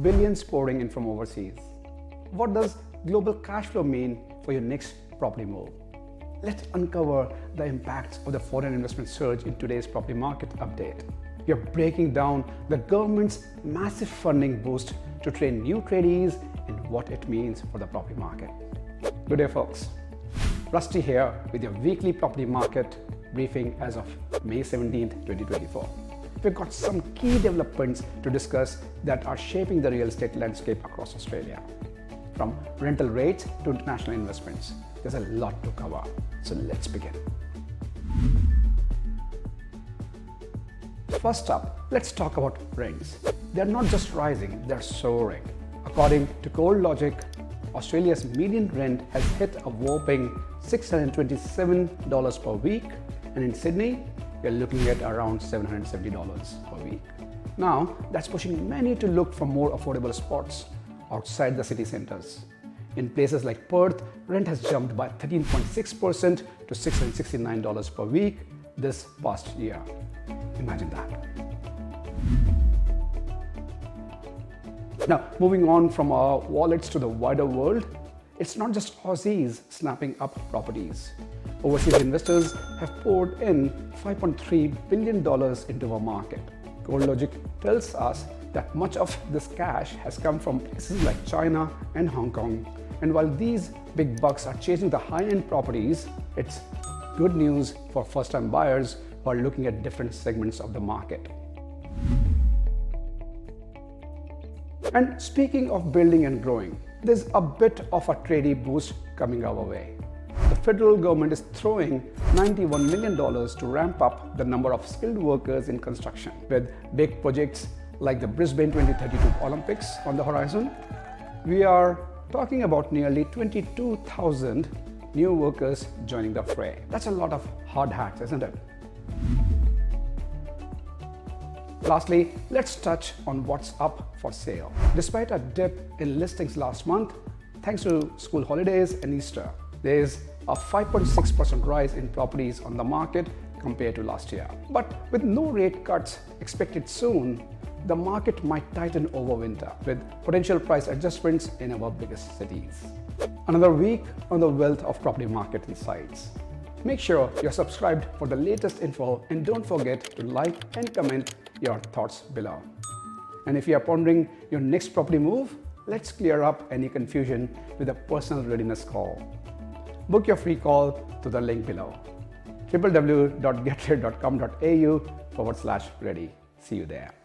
billions pouring in from overseas. What does global cash flow mean for your next property move? Let's uncover the impacts of the foreign investment surge in today's property market update. We are breaking down the government's massive funding boost to train new tradies and what it means for the property market. Good day, folks. Rasti here with your weekly property market briefing as of May 17, 2024. We've got some key developments to discuss that are shaping the real estate landscape across Australia. From rental rates to international investments, there's a lot to cover. So let's begin. First up, let's talk about rents. They're not just rising, they're soaring. According to CoreLogic, Australia's median rent has hit a whopping $627 per week, and in Sydney, we're looking at around $770 per week. Now, that's pushing many to look for more affordable spots outside the city centres. In places like Perth, rent has jumped by 13.6% to $669 per week this past year. Imagine that. Now, moving on from our wallets to the wider world, it's not just Aussies snapping up properties. Overseas investors have poured in $5.3 billion into our market. CoreLogic tells us that much of this cash has come from places like China and Hong Kong. And while these big bucks are chasing the high-end properties, it's good news for first-time buyers who are looking at different segments of the market. And speaking of building and growing, there's a bit of a tradie boost coming our way. The federal government is throwing $91 million to ramp up the number of skilled workers in construction. With big projects like the Brisbane 2032 Olympics on the horizon, we are talking about nearly 22,000 new workers joining the fray. That's a lot of hard hats, isn't it? Lastly, let's touch on what's up for sale. Despite a dip in listings last month, thanks to school holidays and Easter, there is a 5.6% rise in properties on the market compared to last year. But with no rate cuts expected soon, the market might tighten over winter with potential price adjustments in our biggest cities. Another week on the wealth of property market insights. Make sure you're subscribed for the latest info and don't forget to like and comment your thoughts below. And if you are pondering your next property move, let's clear up any confusion with a personal readiness call. Book your free call to the link below, www.getready.com.au/ready. See you there.